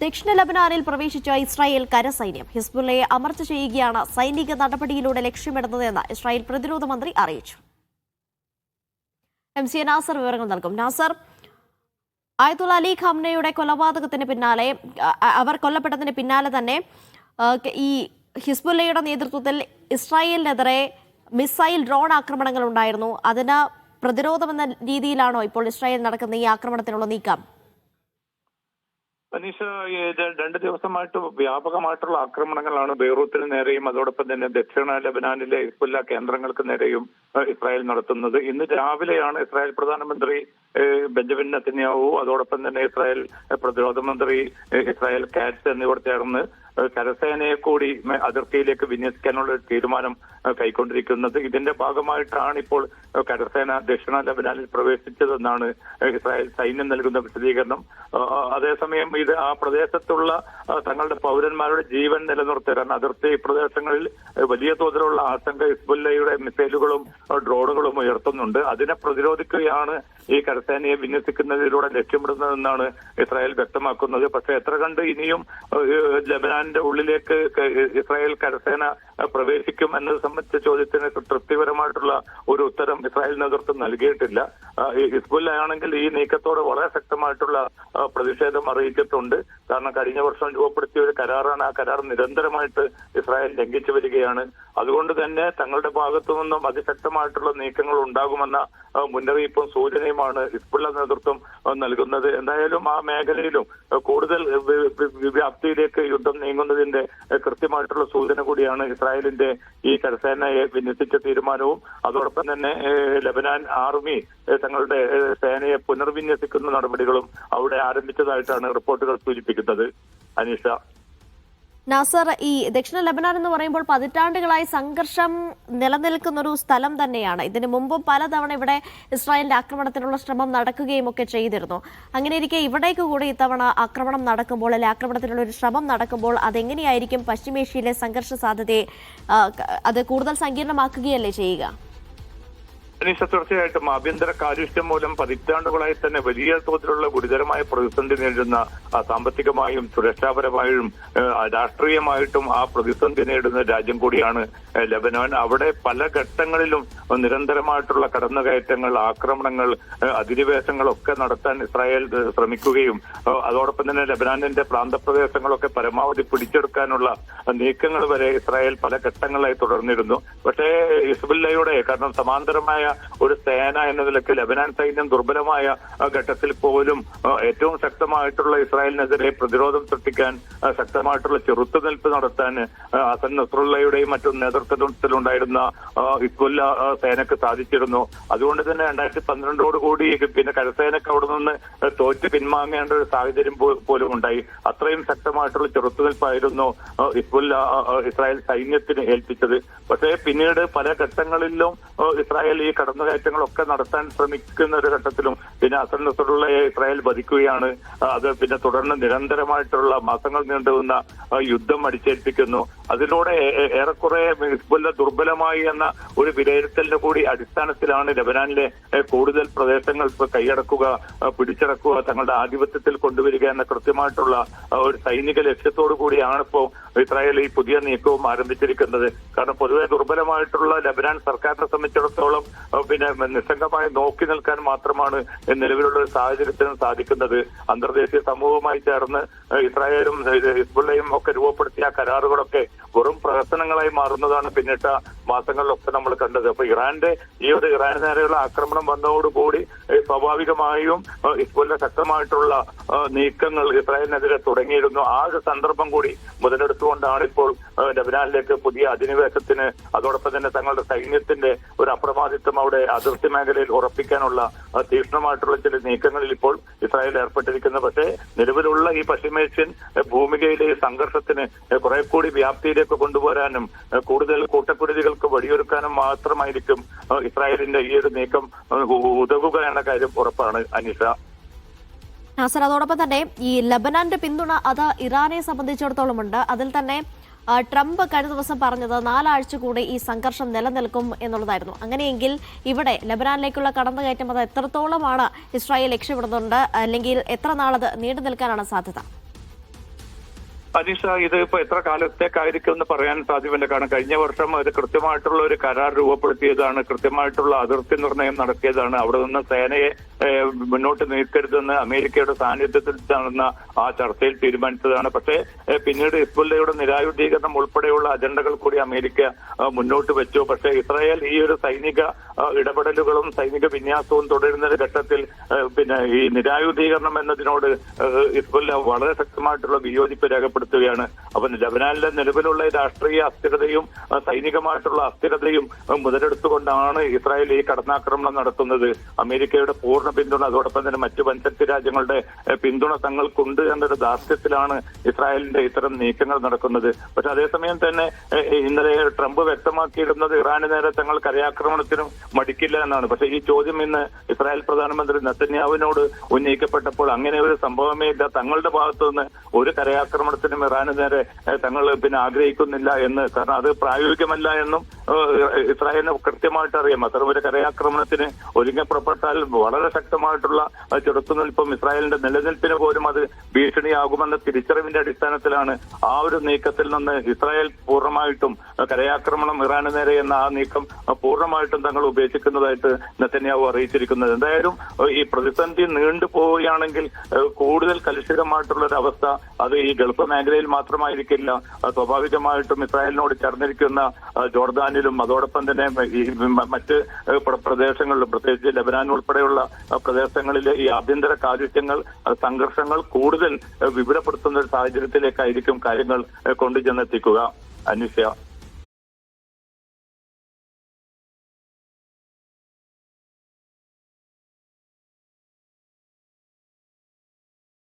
ദക്ഷിണ ലബനാനിൽ പ്രവേശിച്ച ഇസ്രായേൽ കരസൈന്യം ഹിസ്ബുള്ളയെ അമർച്ച ചെയ്യുകയാണ് സൈനിക നടപടിയിലൂടെ ലക്ഷ്യമിടുന്നതെന്ന് ഇസ്രായേൽ പ്രതിരോധ മന്ത്രി അറിയിച്ചു. MC നാസർ വിവരങ്ങൾ നൽകും. നാസർ, ആയത്തുള്ള അലി ഖംനയുടെ കൊലപാതകത്തിന് പിന്നാലെ അവർ കൊല്ലപ്പെട്ടതിന് പിന്നാലെ തന്നെ ഈ ഹിസ്ബുള്ളയുടെ നേതൃത്വത്തിൽ ഇസ്രായേലിനെതിരെ മിസൈൽ ഡ്രോൺ ആക്രമണങ്ങൾ ഉണ്ടായിരുന്നു. അതിന് പ്രതിരോധമെന്ന രീതിയിലാണോ ഇപ്പോൾ ഇസ്രായേൽ നടക്കുന്ന ഈ ആക്രമണത്തിനുള്ള നീക്കം? അനീഷ, 2 ദിവസമായിട്ട് വ്യാപകമായിട്ടുള്ള ആക്രമണങ്ങളാണ് ബെയ്റൂത്തിന് നേരെയും അതോടൊപ്പം തന്നെ ദക്ഷിണ ലബനാനിലെ ഹിസ്ബുള്ള കേന്ദ്രങ്ങൾക്ക് നേരെയും ഇസ്രായേൽ നടത്തുന്നത്. ഇന്ന് രാവിലെയാണ് ഇസ്രായേൽ പ്രധാനമന്ത്രി ബെഞ്ചമിൻ നെതന്യാഹു അതോടൊപ്പം തന്നെ ഇസ്രായേൽ പ്രതിരോധ മന്ത്രി ഇസ്രായേൽ കാറ്റ്സ് എന്നിവർ ചേർന്ന് കരസേനയെ കൂടി അതിർത്തിയിലേക്ക് വിന്യസിക്കാനുള്ള ഒരു തീരുമാനം കൈക്കൊണ്ടിരിക്കുന്നത്. ഇതിന്റെ ഭാഗമായിട്ടാണ് ഇപ്പോൾ കരസേന ദക്ഷിണ ലബനാനിൽ പ്രവേശിച്ചതെന്നാണ് ഇസ്രായേൽ സൈന്യം നൽകുന്ന വിശദീകരണം. അതേസമയം ഇത് ആ പ്രദേശത്തുള്ള തങ്ങളുടെ പൗരന്മാരുടെ ജീവൻ നിലനിർത്താൻ അതിർത്തി പ്രദേശങ്ങളിൽ വലിയ തോതിലുള്ള ആശങ്ക ഹിസ്ബുള്ളയുടെ മിസൈലുകളും ഡ്രോണുകളും ഉയർത്തുന്നുണ്ട്. അതിനെ പ്രതിരോധിക്കുകയാണ് ഈ കരസേനയെ വിന്യസിക്കുന്നതിലൂടെ ലക്ഷ്യമിടുന്നതെന്നാണ് ഇസ്രായേൽ വ്യക്തമാക്കുന്നത്. പക്ഷെ എത്ര കണ്ട് ഇനിയും ലബനാന്റെ ഉള്ളിലേക്ക് ഇസ്രായേൽ കരസേന പ്രവേശിക്കും എന്നത് സംബന്ധിച്ച ചോദ്യത്തിന് തൃപ്തികരമായിട്ടുള്ള ഒരു ഉത്തരം ഇസ്രായേൽ നേതൃത്വം നൽകിയിട്ടില്ല. ഹിസ്ബുള്ള ആണെങ്കിൽ ഈ നീക്കത്തോട് വളരെ ശക്തമായിട്ടുള്ള പ്രതിഷേധം അറിയിച്ചിട്ടുണ്ട്. കാരണം കഴിഞ്ഞ വർഷം രൂപപ്പെടുത്തിയ ഒരു കരാറാണ്. ആ കരാർ നിരന്തരമായിട്ട് ഇസ്രായേൽ ലംഘിച്ചു വരികയാണ്. അതുകൊണ്ട് തന്നെ തങ്ങളുടെ ഭാഗത്തു നിന്നും അതിശക്തമായിട്ടുള്ള നീക്കങ്ങൾ ഉണ്ടാകുമെന്ന മുന്നറിയിപ്പും സൂചനയുമാണ് ഹിസ്ബുള്ള നേതൃത്വം നൽകുന്നത്. എന്തായാലും ആ മേഖലയിലും കൂടുതൽ വ്യാപ്തിയിലേക്ക് യുദ്ധം നീങ്ങുന്നതിന്റെ കൃത്യമായിട്ടുള്ള സൂചന കൂടിയാണ് ഇസ്രായേലിന്റെ ഈ കരസേനയെ വിന്യസിച്ച തീരുമാനവും അതോടൊപ്പം തന്നെ ലബനാൻ ആർമി തങ്ങളുടെ സേനയെ പുനർവിന്യസിക്കുന്ന നടപടികളും അവിടെ ആരംഭിച്ചതായിട്ടാണ് റിപ്പോർട്ടുകൾ സൂചിപ്പിക്കുന്നത്. അനീഷ, നാസർ, ഈ ദക്ഷിണ ലബനാൻ എന്ന് പറയുമ്പോൾ പതിറ്റാണ്ടുകളായി സംഘർഷം നിലനിൽക്കുന്ന ഒരു സ്ഥലം തന്നെയാണ്. ഇതിനു മുമ്പും പലതവണ ഇവിടെ ഇസ്രായേലിന്റെ ആക്രമണത്തിനുള്ള ശ്രമം നടക്കുകയും ഒക്കെ ചെയ്തിരുന്നു. അങ്ങനെ ഇരിക്കെ ഇവിടേക്ക് കൂടി ഇത്തവണ ആക്രമണം നടക്കുമ്പോൾ, അല്ലെ ആക്രമണത്തിനുള്ള ഒരു ശ്രമം നടക്കുമ്പോൾ അതെങ്ങനെയായിരിക്കും പശ്ചിമേഷ്യയിലെ സംഘർഷ സാധ്യതയെ അത് കൂടുതൽ സങ്കീർണമാക്കുകയല്ലേ ചെയ്യുക? അനീഷ, തീർച്ചയായിട്ടും ആഭ്യന്തര കാലുഷ്യം മൂലം പതിറ്റാണ്ടുകളായി തന്നെ വലിയ തോതിലുള്ള ഗുരുതരമായ പ്രതിസന്ധി നേരിടുന്ന സാമ്പത്തികമായും സുരക്ഷാപരമായും രാഷ്ട്രീയമായിട്ടും ആ പ്രതിസന്ധി നേരിടുന്ന രാജ്യം കൂടിയാണ് ലബനാൻ. അവിടെ പല ഘട്ടങ്ങളിലും നിരന്തരമായിട്ടുള്ള കടന്നുകയറ്റങ്ങൾ, ആക്രമണങ്ങൾ, അധിനിവേശങ്ങളൊക്കെ നടത്താൻ ഇസ്രായേൽ ശ്രമിക്കുകയും അതോടൊപ്പം തന്നെ ലബനാനിന്റെ പ്രാന്തപ്രദേശങ്ങളൊക്കെ പരമാവധി പിടിച്ചെടുക്കാനുള്ള നീക്കങ്ങൾ വരെ ഇസ്രായേൽ പല ഘട്ടങ്ങളായി തുടർന്നിരുന്നു. പക്ഷേ ഹിസ്ബുള്ളയുടെ, കാരണം സമാന്തരമായ ഒരു സേന എന്ന നിലയ്ക്ക് ലബനാൻ സൈന്യം ദുർബലമായ ഘട്ടത്തിൽ പോലും ഏറ്റവും ശക്തമായിട്ടുള്ള ഇസ്രായേലിനെതിരെ പ്രതിരോധം സൃഷ്ടിക്കാൻ ശക്തമായിട്ടുള്ള ചെറുത്തുനിൽപ്പ് നടത്താൻ ഹസൻ നസ്രുള്ളയുടെയും മറ്റും നേതൃത്വത്തിലുണ്ടായിരുന്ന ഹിസ്ബുള്ള സേനക്ക് സാധിച്ചിരുന്നു. അതുകൊണ്ട് തന്നെ 2012 പിന്നെ കരസേനക്ക് അവിടെ നിന്ന് തോറ്റ് പിൻവാങ്ങേണ്ട ഒരു സാഹചര്യം പോലും ഉണ്ടായി. അത്രയും ശക്തമായിട്ടുള്ള ചെറുത്തുനിൽപ്പായിരുന്നു ഹിസ്ബുള്ള ഇസ്രായേൽ സൈന്യത്തിന് ഏൽപ്പിച്ചത്. പക്ഷേ പിന്നീട് പല ഘട്ടങ്ങളിലും ഇസ്രായേൽ ഈ കടന്നുകയറ്റങ്ങളൊക്കെ നടത്താൻ ശ്രമിക്കുന്ന ഒരു ഘട്ടത്തിലും പിന്നെ ഹസൻ നസ്രുള്ളയെ ഇസ്രായേൽ വധിക്കുകയാണ്. അത് പിന്നെ തുടർന്ന് നിരന്തരമായിട്ടുള്ള മാസങ്ങൾ നീണ്ടുവന്ന യുദ്ധം അടിച്ചേൽപ്പിക്കുന്നു. അതിലൂടെ ഏറെക്കുറെ ഹിസ്ബുള്ള ദുർബലമായി എന്ന ഒരു വിലയിരുത്തലിന്റെ കൂടി അടിസ്ഥാനത്തിലാണ് ലബനാനിലെ കൂടുതൽ പ്രദേശങ്ങൾ കൈയടക്കുക, പിടിച്ചടക്കുക, തങ്ങളുടെ ആധിപത്യത്തിൽ കൊണ്ടുവരിക എന്ന കൃത്യമായിട്ടുള്ള ഒരു സൈനിക ലക്ഷ്യത്തോടു കൂടിയാണ് ഇപ്പോൾ ഇസ്രായേൽ ഈ പുതിയ നീക്കവും ആരംഭിച്ചിരിക്കുന്നത്. കാരണം പൊതുവെ ദുർബലമായിട്ടുള്ള ലബനാൻ സർക്കാരിനെ സംബന്ധിച്ചിടത്തോളം പിന്നെ നിസ്സംഗമായി നോക്കി നിൽക്കാൻ മാത്രമാണ് നിലവിലുള്ള ഒരു സാഹചര്യത്തിന് സാധിക്കുന്നത്. അന്തർദേശീയ സമൂഹവുമായി ചേർന്ന് ഇസ്രായേലും ഹിസ്ബുള്ളയും ഒക്കെ രൂപപ്പെടുത്തിയ കരാറുകളൊക്കെ വെറും പ്രവർത്തനങ്ങളായി മാറുന്നതാണ് പിന്നിട്ട മാസങ്ങളിലൊക്കെ നമ്മൾ കണ്ടത്. അപ്പൊ ഇറാന്റെ ഈ ഒരു ഇറാന് നേരെയുള്ള ആക്രമണം വന്നതോടുകൂടി സ്വാഭാവികമായും ഹിസ്ബുള്ള ശക്തമായിട്ടുള്ള നീക്കങ്ങൾ ഇസ്രായേലിനെതിരെ തുടങ്ങിയിരുന്നു. ആ ഒരു സന്ദർഭം കൂടി മുതലെടുത്തുകൊണ്ടാണ് ഇപ്പോൾ ലബനാനിലേക്ക് പുതിയ അധിനിവേശത്തിന് അതോടൊപ്പം തന്നെ തങ്ങളുടെ സൈന്യത്തിന്റെ ഒരു അപ്രമാദിത്വം അവിടെ അതിർത്തി മേഖലയിൽ ഉറപ്പിക്കാനുള്ള തീക്ഷ്ണമായിട്ടുള്ള ചില നീക്കങ്ങളിൽ ഇപ്പോൾ ഇസ്രായേൽ ഏർപ്പെട്ടിരിക്കുന്നത്. പക്ഷേ നിലവിലുള്ള ഈ പശ്ചിമേഷ്യൻ ഭൂമികയിലെ ഈ സംഘർഷത്തിന് കുറെ കൂടി വ്യാപ്തിയിലേക്ക് കൊണ്ടുവരാനും കൂടുതൽ കൂട്ടക്കുരുതികൾക്ക് വഴിയൊരുക്കാനും മാത്രമായിരിക്കും ഇസ്രായേലിന്റെ ഈ ഒരു നീക്കം ഉതകുക എന്ന കാര്യം ഉറപ്പാണ്. അനീഷ, നാസർ, അതോടൊപ്പം തന്നെ ഈ ലബനാന്റെ പിന്തുണ അത് ഇറാനെ സംബന്ധിച്ചിടത്തോളം ഉണ്ട്. അതിൽ തന്നെ ട്രംപ് കഴിഞ്ഞ ദിവസം പറഞ്ഞത് 4 ആഴ്ച കൂടി ഈ സംഘർഷം നിലനിൽക്കും എന്നുള്ളതായിരുന്നു. അങ്ങനെയെങ്കിൽ ഇവിടെ ലബനാനിലേക്കുള്ള കടന്നുകയറ്റം അത് എത്രത്തോളമാണ് ഇസ്രായേൽ ലക്ഷ്യമിടുന്നുണ്ട്, അല്ലെങ്കിൽ എത്ര നാളത് നീണ്ടു നിൽക്കാനാണ് സാധ്യത? അനീഷ, ഇത് ഇപ്പൊ എത്ര കാലത്തേക്കായിരിക്കും എന്ന് പറയാൻ സാധ്യമല്ല. കാരണം കഴിഞ്ഞ വർഷം ഒരു കൃത്യമായിട്ടുള്ള ഒരു കരാർ രൂപപ്പെടുത്തിയതാണ്, കൃത്യമായിട്ടുള്ള അതിർത്തി നിർണയം നടത്തിയതാണ്. അവിടെ നിന്ന് സേനയെ മുന്നോട്ട് നീക്കരുതെന്ന് അമേരിക്കയുടെ സാന്നിധ്യത്തിൽ നടന്ന ആ ചർച്ചയിൽ തീരുമാനിച്ചതാണ്. പക്ഷേ പിന്നീട് ഹിസ്ബുള്ളയുടെ നിരായുധീകരണം ഉൾപ്പെടെയുള്ള അജണ്ടകൾ കൂടി അമേരിക്ക മുന്നോട്ട് വെച്ചു. പക്ഷേ ഇസ്രായേൽ ഈ ഒരു സൈനിക ഇടപെടലുകളും സൈനിക വിന്യാസവും തുടരുന്ന ഘട്ടത്തിൽ പിന്നെ ഈ നിരായുധീകരണം എന്നതിനോട് ഹിസ്ബുള്ള വളരെ ശക്തമായിട്ടുള്ള വിയോജിപ്പ് രേഖപ്പെടുത്തുകയാണ്. അപ്പൊ ലബനാനിലെ നിലവിലുള്ള രാഷ്ട്രീയ അസ്ഥിരതയും സൈനികമായിട്ടുള്ള അസ്ഥിരതയും മുതലെടുത്തുകൊണ്ടാണ് ഇസ്രായേൽ ഈ കടന്നാക്രമണം നടത്തുന്നത്. അമേരിക്കയുടെ പൂർണ്ണ പിന്തുണ, അതോടൊപ്പം തന്നെ മറ്റു പഞ്ചായത്ത് രാജ്യങ്ങളുടെ പിന്തുണ തങ്ങൾക്കുണ്ട് എന്നൊരു ധാർഷ്ട്യത്തിലാണ് ഇസ്രായേലിന്റെ ഇത്തരം നീക്കങ്ങൾ നടക്കുന്നത്. പക്ഷെ അതേസമയം തന്നെ ഇന്നലെ ട്രംപ് വ്യക്തമാക്കിയിരുന്നത് ഇറാന് നേരെ തങ്ങൾ കരയാക്രമണത്തിനും മടിക്കില്ല എന്നാണ്. പക്ഷെ ഈ ചോദ്യം ഇന്ന് ഇസ്രായേൽ പ്രധാനമന്ത്രി നെതന്യാഹുവിനോട് ഉന്നയിക്കപ്പെട്ടപ്പോൾ അങ്ങനെ ഒരു സംഭവമേ ഇല്ല, തങ്ങളുടെ ഭാഗത്തു നിന്ന് ഒരു കരയാക്രമണത്തിനും ഇറാന് നേരെ തങ്ങൾ ആഗ്രഹിക്കുന്നില്ല എന്ന്. കാരണം അത് പ്രായോഗികമല്ല എന്നും ഇസ്രായേലിന് കൃത്യമായിട്ട് അറിയാം. അത്തരമൊരു കരയാക്രമണത്തിന് ഒരുങ്ങപ്പെട്ടാൽ വളരെ ശക്തമായിട്ടുള്ള ചെറുത്തുനിൽപ്പും ഇസ്രായേലിന്റെ നിലനിൽപ്പിന് പോലും അത് ഭീഷണിയാകുമെന്ന തിരിച്ചറിവിന്റെ അടിസ്ഥാനത്തിലാണ് ആ ഒരു നീക്കത്തിൽ നിന്ന് ഇസ്രായേൽ പൂർണ്ണമായിട്ടും കരയാക്രമണം ഇറാന് നേരെ എന്ന ആ നീക്കം പൂർണ്ണമായിട്ടും തങ്ങൾ ഉപേക്ഷിക്കുന്നതായിട്ട് നെതന്യാഹു അറിയിച്ചിരിക്കുന്നത്. എന്തായാലും ഈ പ്രതിസന്ധി നീണ്ടുപോവുകയാണെങ്കിൽ കൂടുതൽ കലുഷിതമായിട്ടുള്ള ഒരു അവസ്ഥ അത് ഈ ഗൾഫ് മേഖലയിൽ മാത്രമായിരിക്കില്ല. സ്വാഭാവികമായിട്ടും ഇസ്രായേലിനോട് ചേർന്നിരിക്കുന്ന ജോർദാനിലും അതോടൊപ്പം തന്നെ ഈ മറ്റ് പ്രദേശങ്ങളിലും പ്രത്യേകിച്ച് ലബനാൻ ഉൾപ്പെടെയുള്ള പ്രദേശങ്ങളിലെ ഈ ആഭ്യന്തര കാലുഷ്യങ്ങൾ സംഘർഷങ്ങൾ കൂടുതൽ വിപുലപ്പെടുത്തുന്ന ഒരു സാഹചര്യത്തിലേക്കായിരിക്കും കാര്യങ്ങൾ കൊണ്ടുചെന്നെത്തിക്കുക. അന്വേഷിക്കുക.